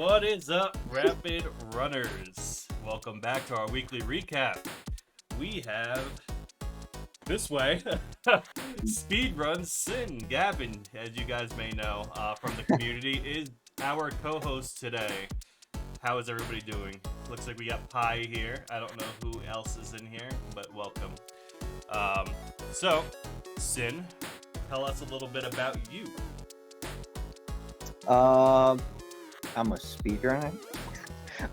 What is up, Rapid Runners? Welcome back to our weekly recap. We have this way Speedrun Sin. Gavin, as you guys may know from the community, is our co-host today. How is everybody doing? Looks like we got Pi here. I don't know who else is in here, but welcome. So, Sin, tell us a little bit about you. I'm a speedrunner.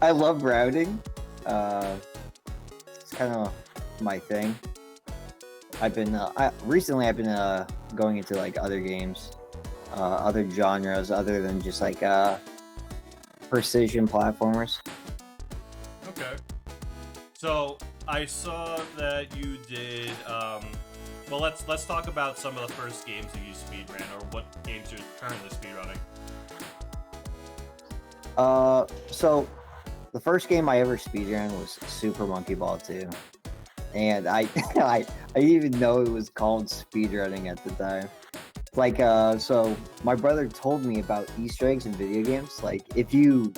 I love routing. It's kind of my thing. I've been going into like other games, other genres other than just like precision platformers. Okay. So I saw that you did. Well, let's talk about some of the first games that you speedran, or what games you're currently speedrunning. So the first game I ever speedran was Super Monkey Ball 2. And I didn't even know it was called speedrunning at the time. Like, so my brother told me about Easter eggs in video games. Like, if you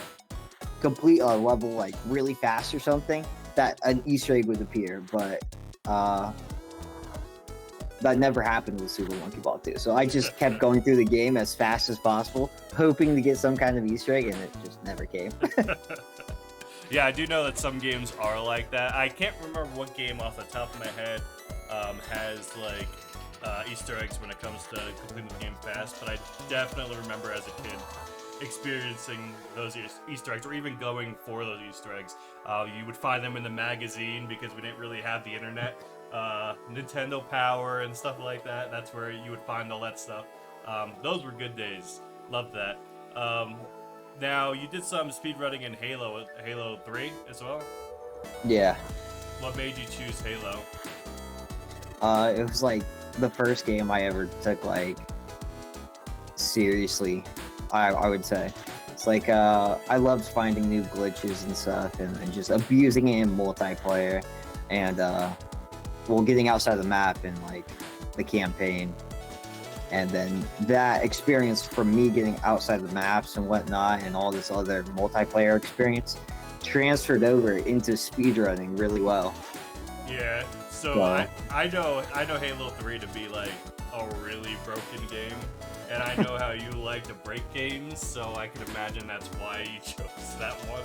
complete a level like really fast or something, that an Easter egg would appear. But that never happened with Super Monkey Ball 2. So I just kept going through the game as fast as possible, hoping to get some kind of Easter egg, and it just never came. Yeah, I do know that some games are like that. I can't remember what game off the top of my head has like Easter eggs when it comes to completing the game fast, but I definitely remember as a kid experiencing those Easter eggs, or even going for those Easter eggs. You would find them in the magazine because we didn't really have the internet. Nintendo Power and stuff like that. That's where you would find all that stuff. Those were good days. Loved that. Now, you did some speedrunning in Halo 3 as well? Yeah. What made you choose Halo? It was like the first game I ever took like seriously, I would say. It's like I loved finding new glitches and stuff and just abusing it in multiplayer and getting outside the map in like the campaign. And then that experience from me getting outside the maps and whatnot and all this other multiplayer experience transferred over into speedrunning really well. Yeah, so I know Halo 3 to be like a really broken game, and I know how you like to break games, so I can imagine that's why you chose that one.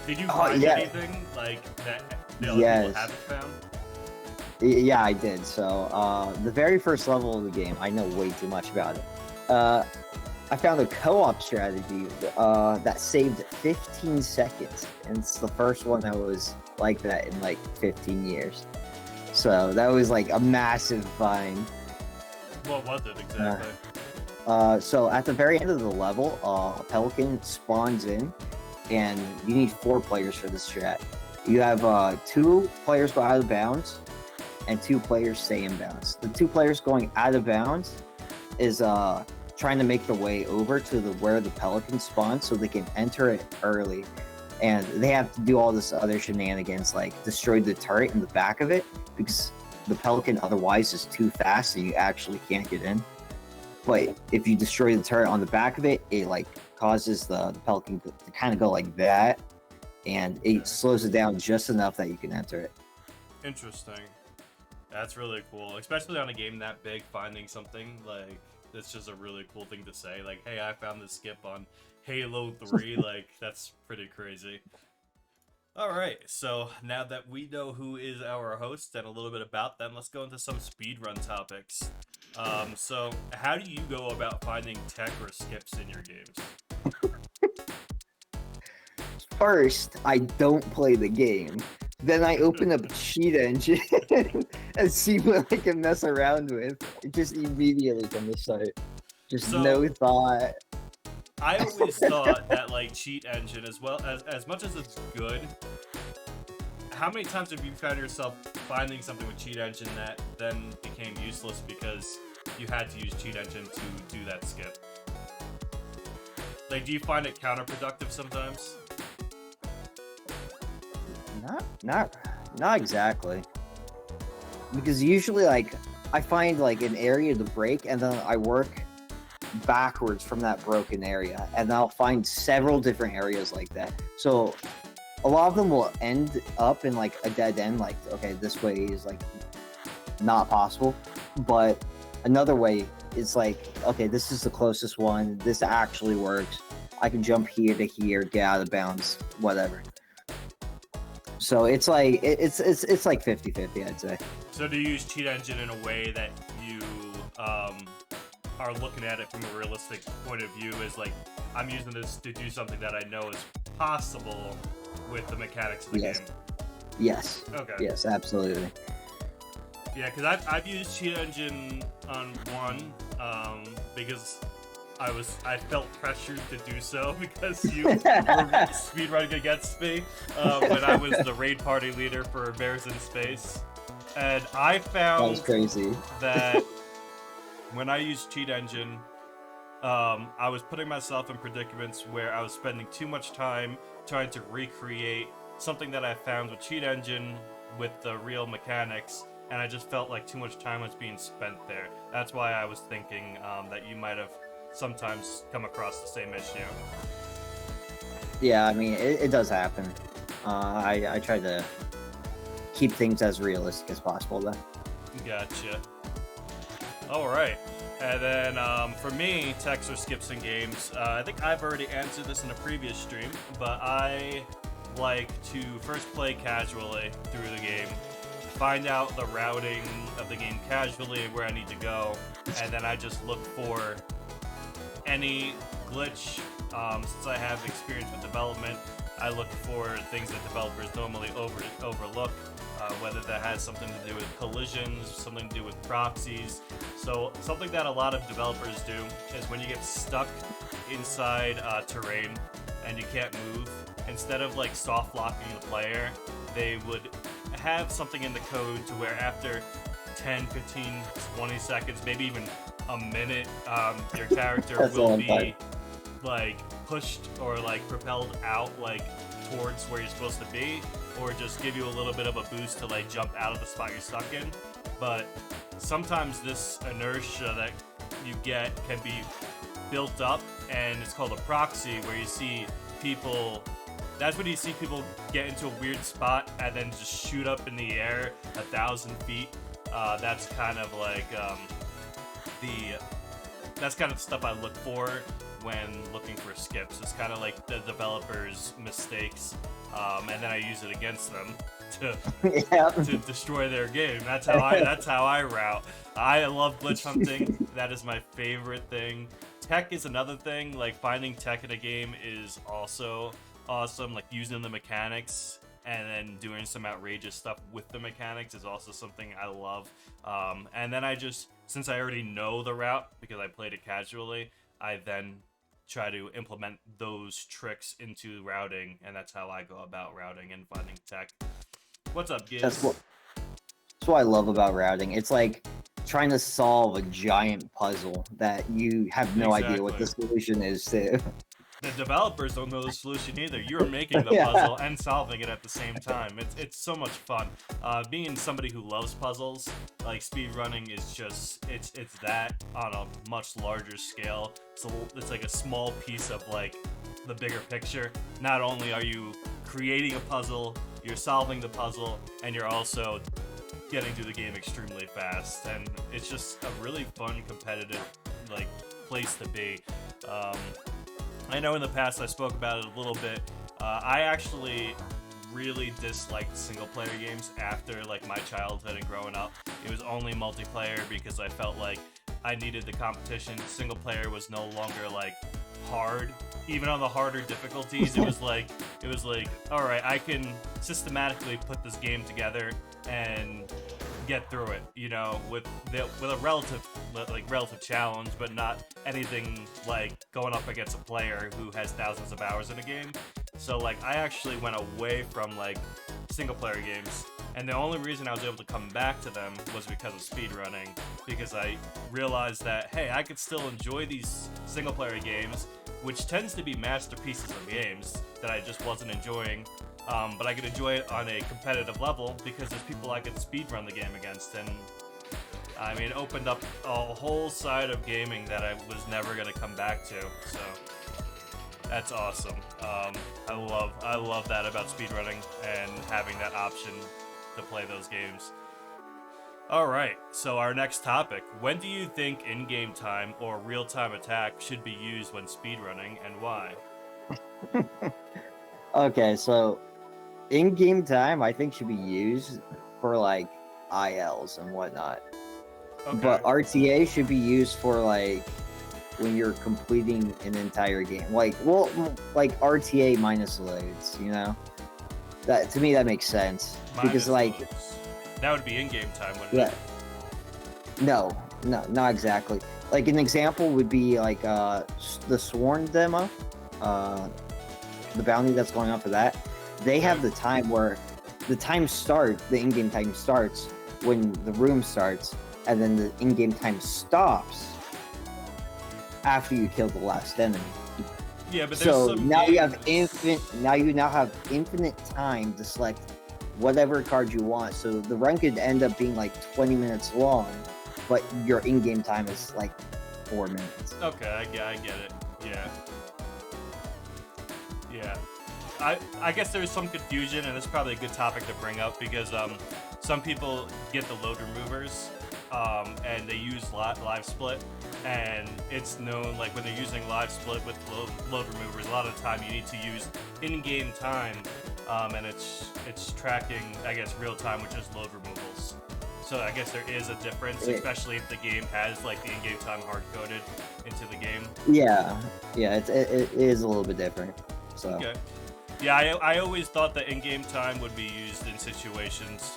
Did you find anything like that the other people haven't found? Yeah, I did. So, the very first level of the game, I know way too much about it. I found a co-op strategy that saved 15 seconds, and it's the first one that was like that in like 15 years. So that was like a massive find. What was it exactly? So at the very end of the level, a pelican spawns in, and you need 4 players for this strat. You have 2 players go out of bounds, and 2 players stay in bounds. The 2 players going out of bounds is trying to make the way over to where the pelican spawns so they can enter it early. And they have to do all this other shenanigans, like destroy the turret in the back of it, because the pelican otherwise is too fast and you actually can't get in. But if you destroy the turret on the back of it, it like causes the pelican to kind of go like that, and it slows it down just enough that you can enter it. Interesting. That's really cool, especially on a game that big. Finding something like that's just a really cool thing to say. Like, hey, I found this skip on Halo 3. Like, that's pretty crazy. All right, so now that we know who is our host and a little bit about them, let's go into some speedrun topics. So how do you go about finding tech or skips in your games? First, I don't play the game. Then I open up Cheat Engine and see what I can mess around with. Just immediately from the start. Just no thought. I always thought that like Cheat Engine, as much as it's good, how many times have you found yourself finding something with Cheat Engine that then became useless because you had to use Cheat Engine to do that skip? Like, do you find it counterproductive sometimes? Not exactly. Because usually, like, I find like an area to break, and then I work backwards from that broken area, and I'll find several different areas like that. So a lot of them will end up in like a dead end, like, okay, this way is like not possible, but another way is like, okay, this is the closest one, this actually works, I can jump here to here, get out of bounds, whatever. So it's like it's like 50-50, I'd say. So do you use cheat engine in a way that you are looking at it from a realistic point of view, is like, I'm using this to do something that I know is possible with the mechanics of the game? Yes. Okay. Yes, absolutely. Yeah, because I've used cheat engine on one because I felt pressured to do so because you were speedrunning against me when I was the raid party leader for Bears in Space, and I found that was crazy. that when I used cheat engine, I was putting myself in predicaments where I was spending too much time trying to recreate something that I found with cheat engine with the real mechanics, and I just felt like too much time was being spent there. That's why I was thinking that you might have sometimes come across the same issue. Yeah, I mean, it does happen. I try to keep things as realistic as possible, though. Gotcha. Alright. And then for me, techs or skips in games, I think I've already answered this in a previous stream, but I like to first play casually through the game, find out the routing of the game casually, where I need to go, and then I just look for any glitch. Since I have experience with development, I look for things that developers normally overlook, whether that has something to do with collisions, something to do with proxies. So something that a lot of developers do is when you get stuck inside terrain and you can't move, instead of like soft locking the player, they would have something in the code to where after 10, 15, 20 seconds, maybe even a minute, your character will be like pushed or like propelled out like towards where you're supposed to be, or just give you a little bit of a boost to like jump out of the spot you're stuck in. But sometimes this inertia that you get can be built up, and it's called a proxy, where you see people, that's when you see people get into a weird spot and then just shoot up in the air 1,000 feet. That's kind of like that's kind of stuff I look for when looking for skips. It's kind of like the developers' mistakes, and then I use it against them to destroy their game. That's how I route. I love glitch hunting. That is my favorite thing. Tech is another thing. Like, finding tech in a game is also awesome. Like, using the mechanics and then doing some outrageous stuff with the mechanics is also something I love. And then since I already know the route because I played it casually, I then try to implement those tricks into routing, and that's how I go about routing and finding tech. What's up, Giz? That's what I love about routing. It's like trying to solve a giant puzzle that you have no idea what the solution is to. The developers don't know the solution either. You're making the puzzle and solving it at the same time. It's so much fun. Being somebody who loves puzzles, like, speedrunning is just, it's that on a much larger scale. So it's like a small piece of like the bigger picture. Not only are you creating a puzzle, you're solving the puzzle, and you're also getting through the game extremely fast. And it's just a really fun, competitive, like, place to be. I know in the past I spoke about it a little bit. I actually really disliked single-player games after like my childhood and growing up. It was only multiplayer because I felt like I needed the competition. Single-player was no longer like hard. Even on the harder difficulties, it was like, all right, I can systematically put this game together and get through it, you know, with a relative challenge, but not anything like going up against a player who has thousands of hours in a game. So like, I actually went away from like single player games, and the only reason I was able to come back to them was because of speedrunning, because I realized that, hey, I could still enjoy these single player games, which tends to be masterpieces of games that I just wasn't enjoying. But I could enjoy it on a competitive level because there's people I could speedrun the game against, and I mean, it opened up a whole side of gaming that I was never gonna come back to. So that's awesome. I love that about speedrunning and having that option to play those games. All right, so our next topic. When do you think in-game time or real-time attack should be used when speedrunning, and why? Okay, so in-game time, I think should be used for like ILs and whatnot. Okay. But RTA should be used for like when you're completing an entire game. Like, well, like RTA minus loads, you know? That to me that makes sense because like loads. That would be in-game time, wouldn't yeah. it? No, not exactly. Like an example would be like the Sworn demo, the bounty that's going on for that. They have the time where the in-game time starts when the room starts, and then the in-game time stops after you kill the last enemy. Yeah, but so now you have infinite time to select whatever card you want. So the run could end up being like 20 minutes long, but your in-game time is like 4 minutes. Okay, I get it. Yeah. I guess there's some confusion, and it's probably a good topic to bring up because some people get the load removers and they use live split, and it's known like when they're using live split with load removers, a lot of the time you need to use in-game time, and it's tracking, I guess, real time, which is load removals. So I guess there is a difference, especially if the game has like the in-game time hard coded into the game. Yeah, it is a little bit different. So. Okay. Yeah, I always thought that in-game time would be used in situations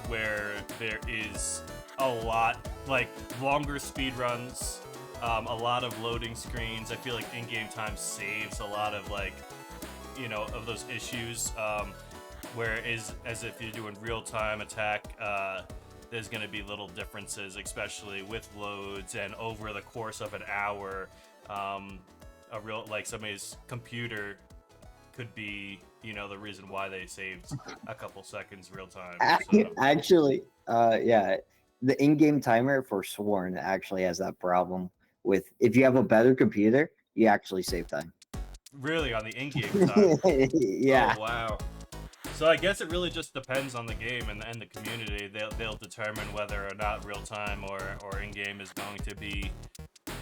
where there is a lot, like longer speed runs, a lot of loading screens. I feel like in-game time saves a lot of like, you know, of those issues. Whereas as if you're doing real-time attack, there's going to be little differences, especially with loads and over the course of an hour. Like somebody's computer could be, you know, the reason why they saved a couple seconds real time. So. Actually, yeah, the in-game timer for Sworn actually has that problem with if you have a better computer, you actually save time. Really, on the in-game time? Yeah. Oh, wow. So I guess it really just depends on the game and the community. They'll determine whether or not real time or in-game is going to be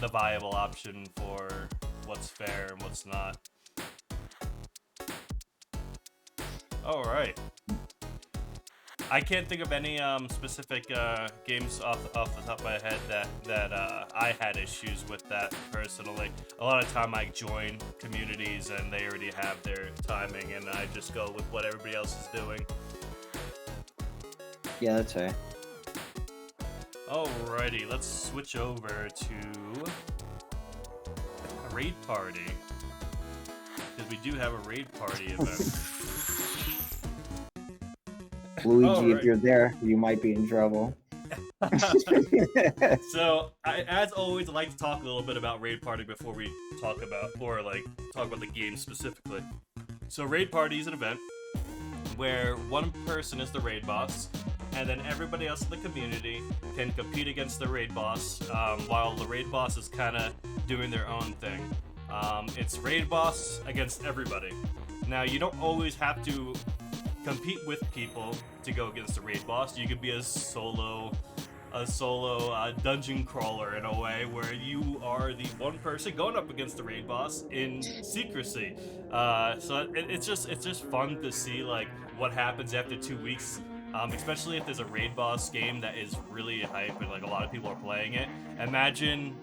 the viable option for what's fair and what's not. All right. I can't think of any specific games off the top of my head that I had issues with that personally. A lot of time I join communities and they already have their timing, and I just go with what everybody else is doing. Yeah, that's right. Alrighty, let's switch over to a raid party, because we do have a raid party event. Luigi, if you're there, you might be in trouble. So, as always, I like to talk a little bit about Raid Party before we talk about the game specifically. So, Raid Party is an event where one person is the raid boss, and then everybody else in the community can compete against the raid boss, while the raid boss is kind of doing their own thing. It's raid boss against everybody. Now, you don't always have to compete with people to go against the raid boss. You could be a solo dungeon crawler in a way where you are the one person going up against the raid boss in secrecy. So it's just fun to see like what happens after 2 weeks. Especially if there's a raid boss game that is really hype and like a lot of people are playing it. Imagine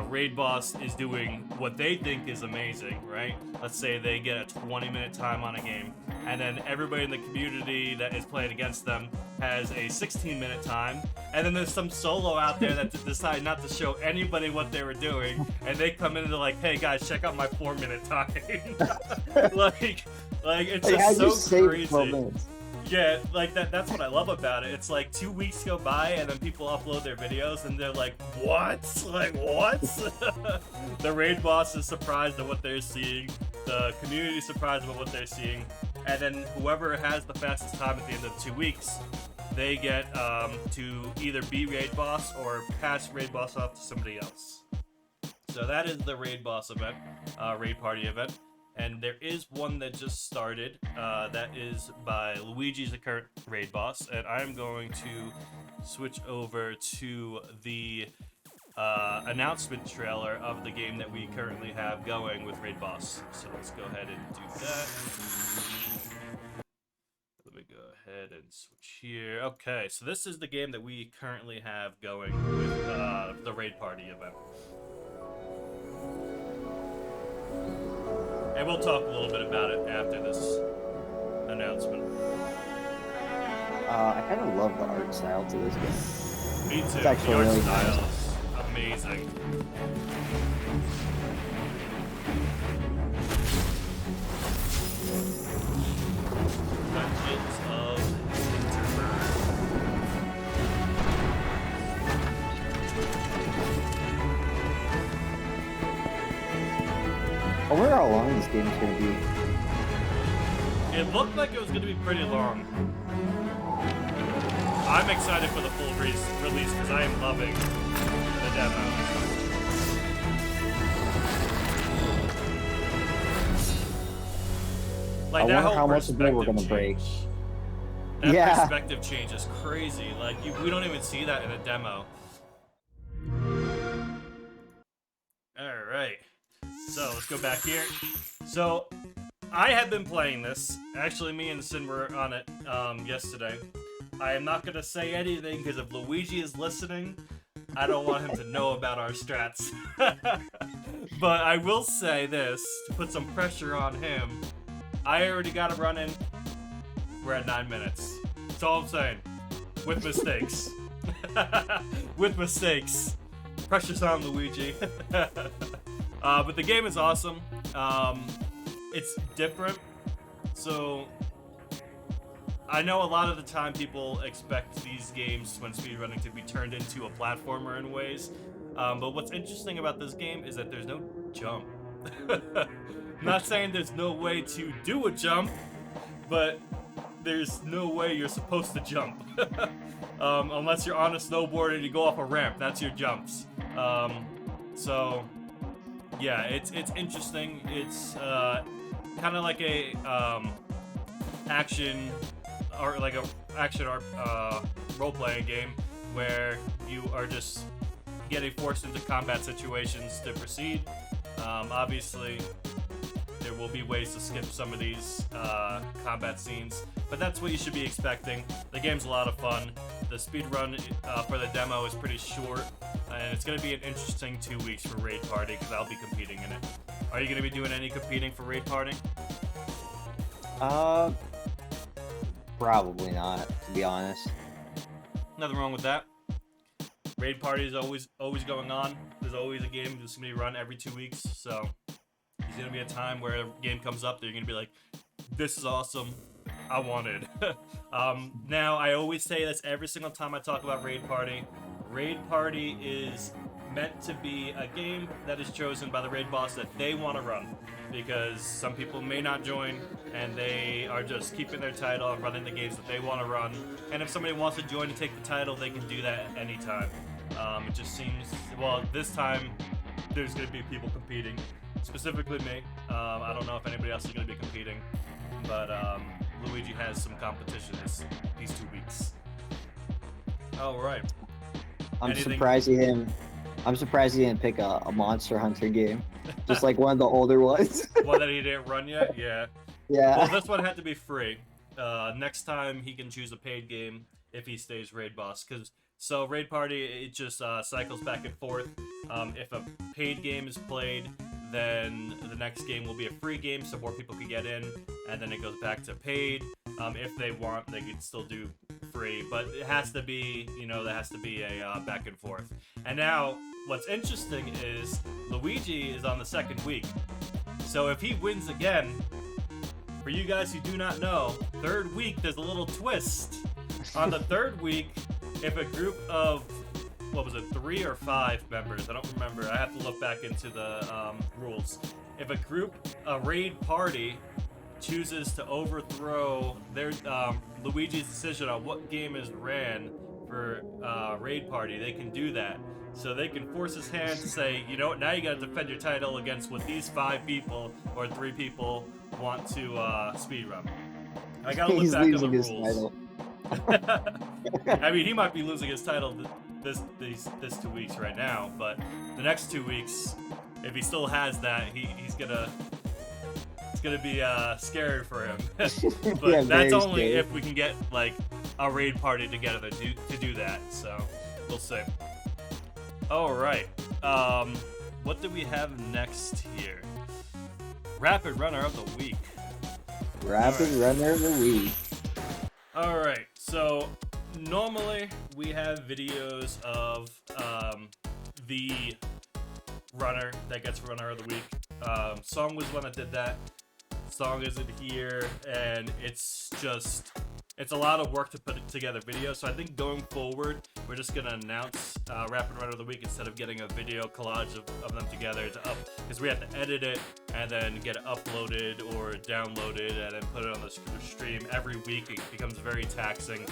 raid boss is doing what they think is amazing, right? Let's say they get a 20-minute time on a game, and then everybody in the community that is playing against them has a 16-minute time, and then there's some solo out there that decide not to show anybody what they were doing, and they come in and they're like, hey guys, check out my 4-minute time. like it's just so crazy. Yeah, like that's what I love about it. It's like 2 weeks go by and then people upload their videos and they're like, what? Like, what? The raid boss is surprised at what they're seeing. The community is surprised about what they're seeing. And then whoever has the fastest time at the end of the 2 weeks they get to either be raid boss or pass raid boss off to somebody else. So that is the raid boss event, raid party event. And there is one that just started. That is by Luigi's the current raid boss. And I'm going to switch over to the announcement trailer of the game that we currently have going with raid boss. So let's go ahead and do that. Let me go ahead and switch here. Okay, so this is the game that we currently have going with the raid party event. And we'll talk a little bit about it after this announcement. I kind of love the art style to this game. Me too. It's actually The art really style nice. is amazing. Dungeons of Winterburg. I wonder how long this game is going to be. It looked like it was going to be pretty long. I'm excited for the full release because I am loving the demo. Like I that wonder whole how much more we're perspective gonna break. change. That Yeah. perspective change is crazy. Like we don't even see that in a demo. All right. So let's go back here. So I have been playing this. Actually, me and Sin were on it yesterday. I am not gonna say anything because if Luigi is listening, I don't want him to know about our strats. But I will say this to put some pressure on him. I already got it running. We're at 9 minutes. That's all I'm saying. With mistakes. With mistakes. Pressure's on Luigi. But the game is awesome. It's different. So I know a lot of the time people expect these games when speedrunning to be turned into a platformer in ways. But what's interesting about this game is that there's no jump. I'm not saying there's no way to do a jump, but there's no way you're supposed to jump. Unless you're on a snowboard and you go off a ramp, that's your jumps. So yeah, it's interesting. It's kind of like a action or like a action or role-playing game where you are just getting forced into combat situations to proceed. Obviously, there will be ways to skip some of these combat scenes, but that's what you should be expecting. The game's a lot of fun. The speedrun for the demo is pretty short, and it's going to be an interesting 2 weeks for Raid Party because I'll be competing in it. Are you going to be doing any competing for Raid Party? Probably not, to be honest. Nothing wrong with that. Raid Party is always going on. There's always a game that's going to be run every 2 weeks, so there's going to be a time where a game comes up that you're going to be like, this is awesome, I want it. Now, I always say this every single time I talk about Raid Party. Raid Party is meant to be a game that is chosen by the raid boss that they want to run, because some people may not join and they are just keeping their title and running the games that they want to run, and if somebody wants to join and take the title, they can do that at any time. It just seems, well, this time there's going to be people competing, specifically me. I don't know if anybody else is going to be competing, but Luigi has some competition these 2 weeks. All right. I'm Anything- surprised he didn't pick a Monster Hunter game, just like one of the older ones. One that he didn't run yet? Yeah. Yeah. Well, this one had to be free. Next time he can choose a paid game if he stays raid boss. So Raid Party, it just cycles back and forth. If a paid game is played, then the next game will be a free game so more people can get in, and then it goes back to paid. If they want, they can still do free, but it has to be, there has to be a back and forth. And now, what's interesting is Luigi is on the second week. So if he wins again, for you guys who do not know, third week, there's a little twist. On the third week, if a group of, 3 or 5 members, I don't remember, I have to look back into the rules. If a raid party chooses to overthrow their Luigi's decision on what game is ran for raid party, they can do that. So they can force his hand to say, you know what, now you got to defend your title against what these 5 people or 3 people want to speedrun. I gotta look He's back on the losing his rules. title. I mean, he might be losing his title this 2 weeks right now, but the next 2 weeks, if he still has that, he's gonna it's gonna be scary for him. But Yeah, that's very only scary. if we can get like a raid party together to do that. So we'll see. All right. What do we have next here? Rapid runner of the week. Rapid runner of the week. All right. So normally we have videos of the runner that gets runner of the week. Song was one that did that. Song isn't here, and it's a lot of work to put together videos. So I think going forward, we're just gonna announce Rapid Runner of the Week instead of getting a video collage of them together because we have to edit it and then get it uploaded or downloaded and then put it on the stream every week. It becomes very taxing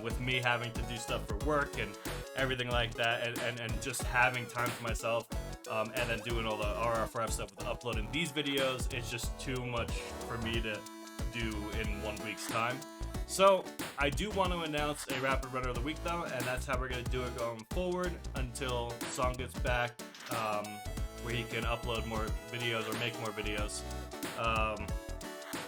with me having to do stuff for work and everything like that, and just having time for myself. And then doing all the RF stuff with uploading these videos, it's just too much for me to do in 1 week's time. So I do want to announce a Rapid Runner of the Week though, and that's how we're going to do it going forward until Song gets back, where he can upload more videos or make more videos.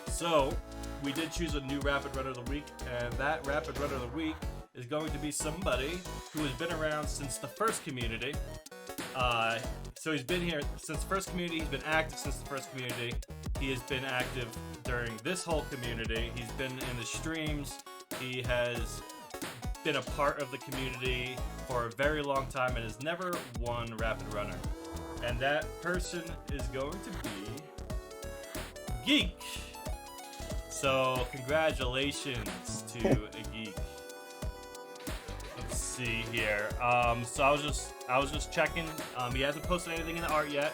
So we did choose a new Rapid Runner of the Week, and that Rapid Runner of the Week is going to be somebody who has been around since the first community. So he's been here since the first community. He's been active since the first community. He has been active during this whole community. He's been in the streams. He has been a part of the community for a very long time and has never won Rapid Runner. And that person is going to be Geek. So congratulations to a Geek. Let's see here. So I was just checking. He hasn't posted anything in the art yet.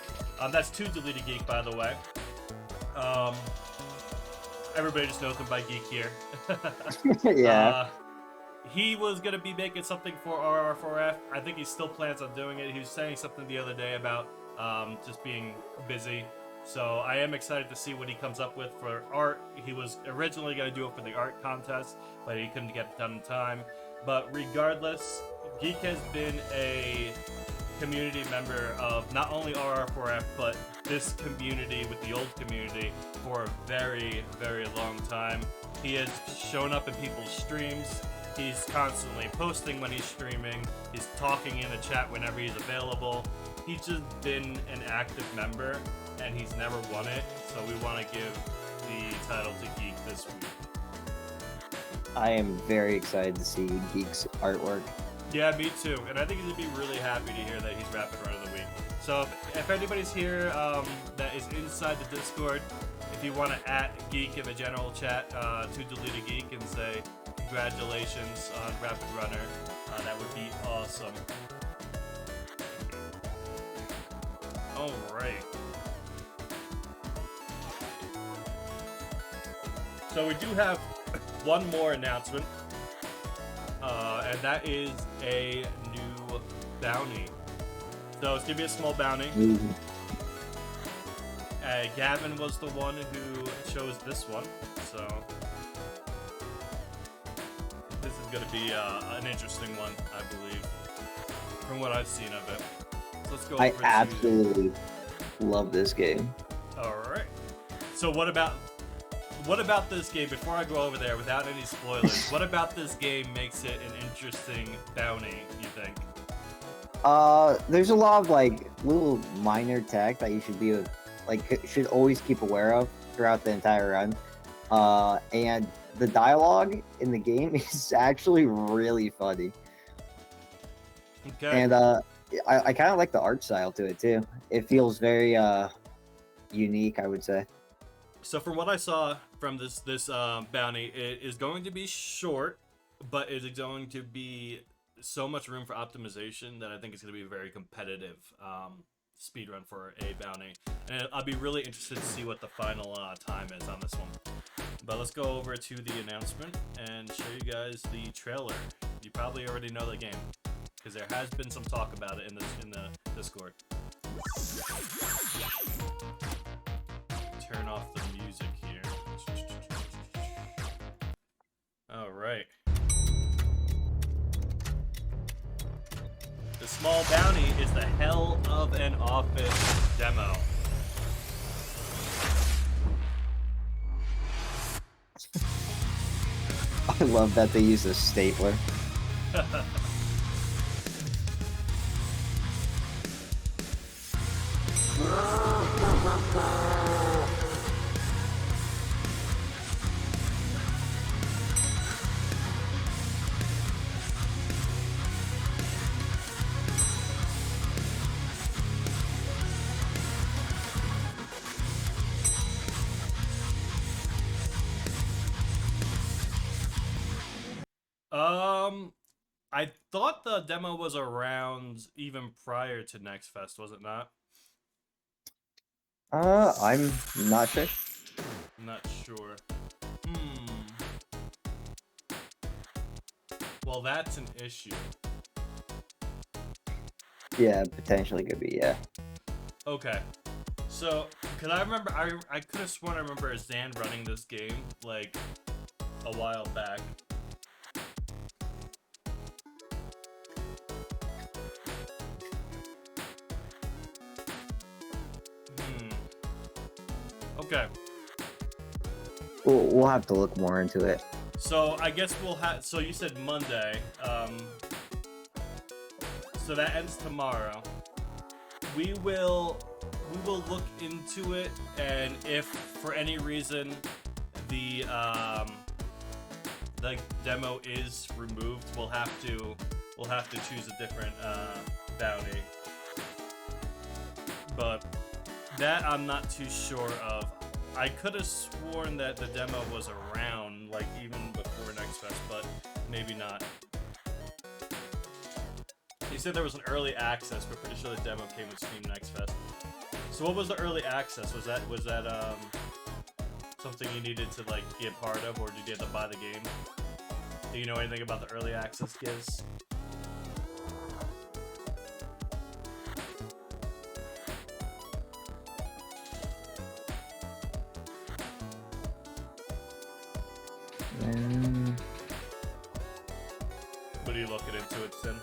That's to Deleted Geek, by the way. Everybody just knows him by Geek here. Yeah. He was gonna be making something for RR4F. I think he still plans on doing it. He was saying something the other day about just being busy. So I am excited to see what he comes up with for art. He was originally gonna do it for the art contest, but he couldn't get it done in time. But regardless, Geek has been a community member of not only RR4F, but this community with the old community for a very, very long time. He has shown up in people's streams. He's constantly posting when he's streaming. He's talking in the chat whenever he's available. He's just been an active member, and he's never won it. So we want to give the title to Geek this week. I am very excited to see Geek's artwork. Yeah, me too. And I think he'd be really happy to hear that he's Rapid Runner of the Week. So if anybody's here that is inside the Discord, if you want to @Geek in the general chat to Deleted Geek and say congratulations on Rapid Runner, that would be awesome. All right. So we do have one more announcement, and that is a new bounty. So it's gonna be a small bounty. Gavin was the one who chose this one, so this is gonna be an interesting one, I believe, from what I've seen of it. So let's go. I over to- absolutely love this game. All right. So what about this game? Before I go over there, without any spoilers, what about this game makes it an interesting bounty? You think? There's a lot of like little minor tech that you should always keep aware of throughout the entire run. And the dialogue in the game is actually really funny. Okay. And I kind of like the art style to it too. It feels very unique, I would say. So from what I saw from this bounty, it is going to be short, but it is going to be so much room for optimization that I think it's going to be very competitive. speedrun for a bounty. And I'll be really interested to see what the final time is on this one. But let's go over to the announcement and show you guys the trailer. You probably already know the game, because there has been some talk about it in the Discord. Turn off the music here. Alright. The small bounty is the Hell of an Office demo. I love that they use a stapler. I thought the demo was around even prior to Next Fest, was it not? I'm not sure. Not sure. Well, that's an issue. Yeah, potentially could be, yeah. Okay. So, because I remember, I could have sworn I remember Zan running this game, like, a while back. Okay. We'll have to look more into it. So I guess we'll have. So you said Monday. So that ends tomorrow. We will look into it, and if for any reason the demo is removed, we'll have to choose a different bounty. But that I'm not too sure of. I could have sworn that the demo was around, like, even before Next Fest, but maybe not. You said there was an early access, but pretty sure the demo came with Steam Next Fest. So what was the early access? Was that something you needed to, like, be a part of, or did you have to buy the game? Do you know anything about the early access gives? What are you looking into it, Sin?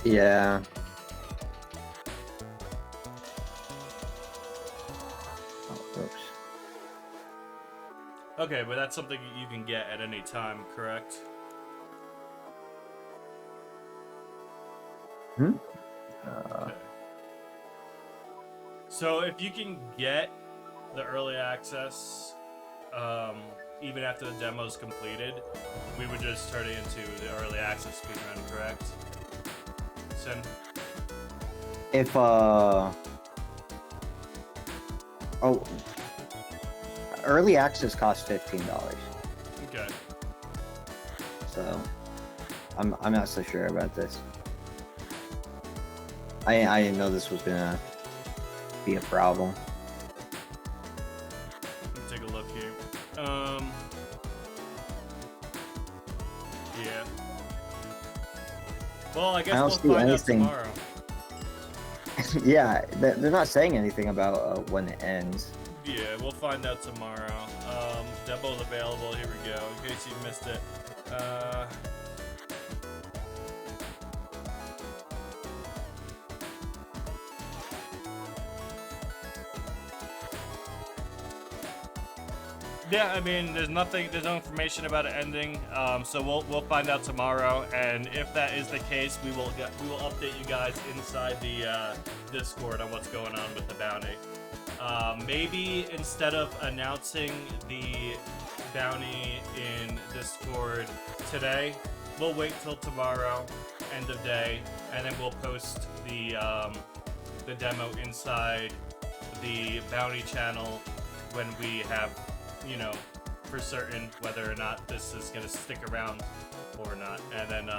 Yeah. Oh, oops. Okay, but that's something you can get at any time, correct? Okay. So if you can get the early access, even after the demo's completed, we would just turn it into the early access speedrun, correct? Sin? If early access costs $15. Okay. So I'm not so sure about this. I didn't know this was gonna be a problem. Let me take a look here. Yeah. Well, I guess we'll find out tomorrow. Yeah, they're not saying anything about when it ends. Yeah, we'll find out tomorrow. Demo's available. Here we go. In case you missed it. Yeah, I mean, there's no information about it ending. So we'll find out tomorrow, and if that is the case, we will update you guys inside the Discord on what's going on with the bounty. Maybe instead of announcing the bounty in Discord today, we'll wait till tomorrow, end of day, and then we'll post the demo inside the bounty channel when we have, you know, for certain whether or not this is gonna stick around or not. And then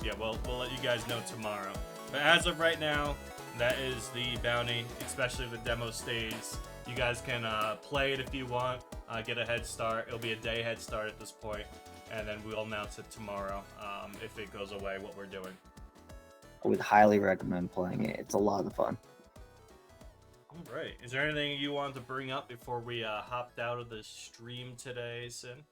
yeah, we'll let you guys know tomorrow. But as of right now, that is the bounty, especially the demo stays. You guys can play it if you want, get a head start. It'll be a day head start at this point, and then we'll announce it tomorrow if it goes away, what we're doing. I would highly recommend playing it. It's a lot of fun. All right. Is there anything you wanted to bring up before we hopped out of the stream today, Sin?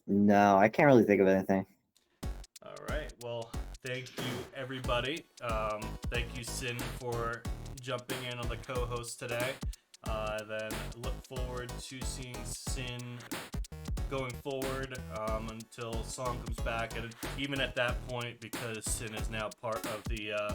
No, I can't really think of anything. All right. Well, thank you, everybody. Thank you, Sin, for jumping in on the co-host today. Then look forward to seeing Sin going forward until Song comes back. And even at that point, because Sin is now part of the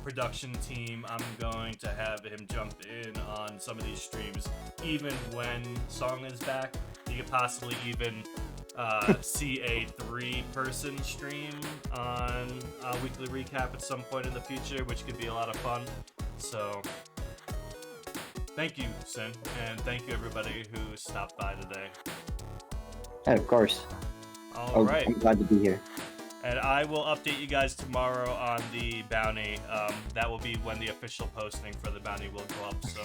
production team, I'm going to have him jump in on some of these streams. Even when Song is back, you could possibly even see a 3-person stream on a weekly recap at some point in the future, which could be a lot of fun. So thank you, Sin, and thank you everybody who stopped by today. Yeah, of course. All right. I'm glad to be here. And I will update you guys tomorrow on the bounty. That will be when the official posting for the bounty will go up, so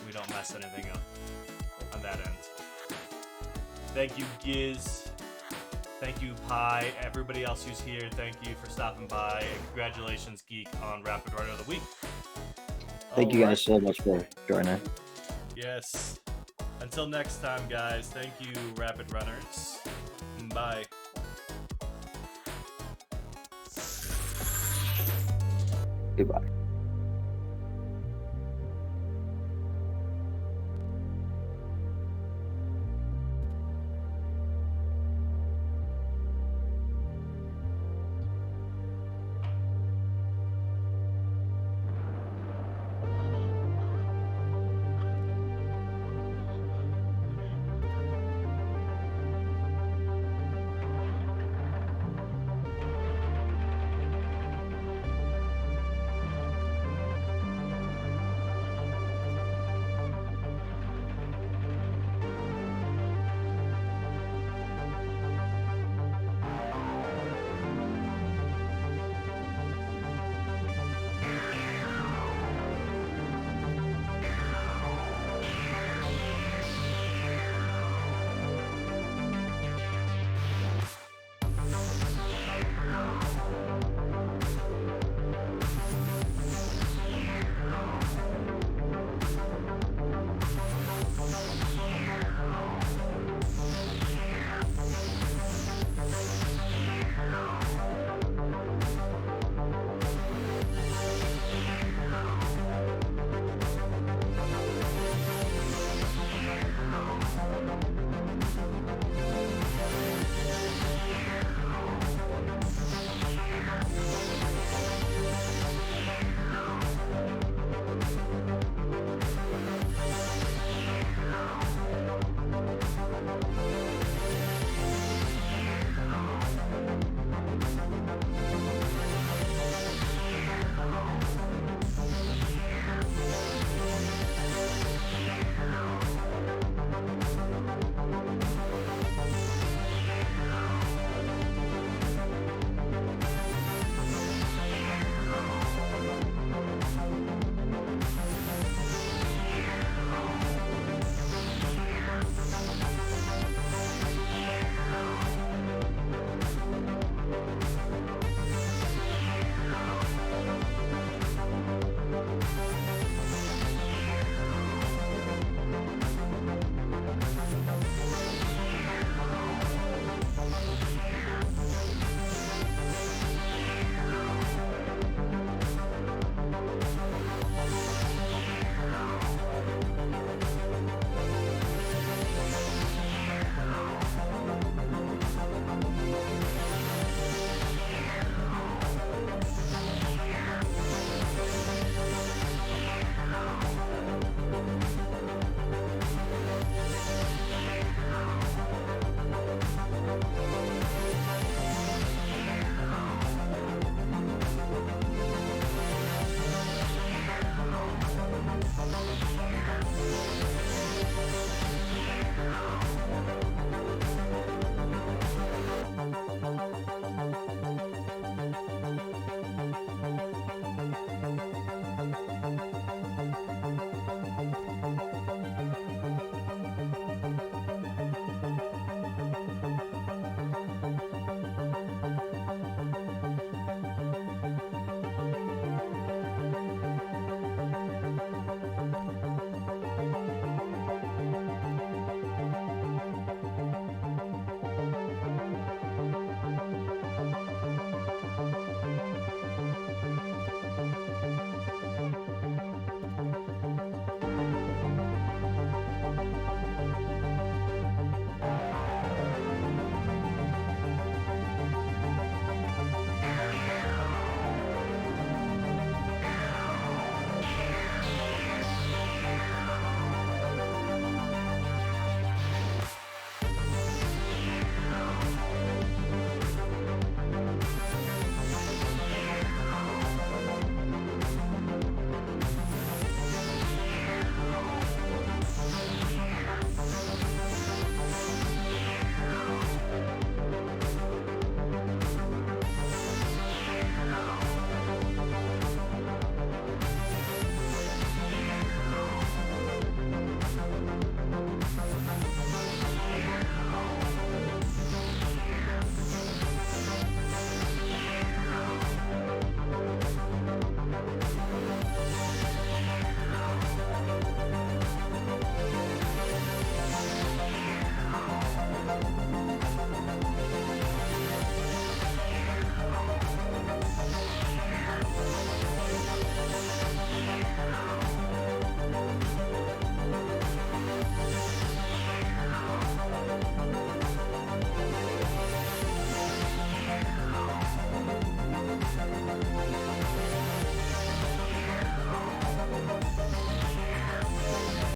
we don't mess anything up on that end. Thank you, Giz. Thank you, Pi. Everybody else who's here, thank you for stopping by. And congratulations, Geek, on Rapid Runner of the Week. Thank you guys so much for joining. Yes. Until next time, guys. Thank you, Rapid Runners. Bye. Goodbye.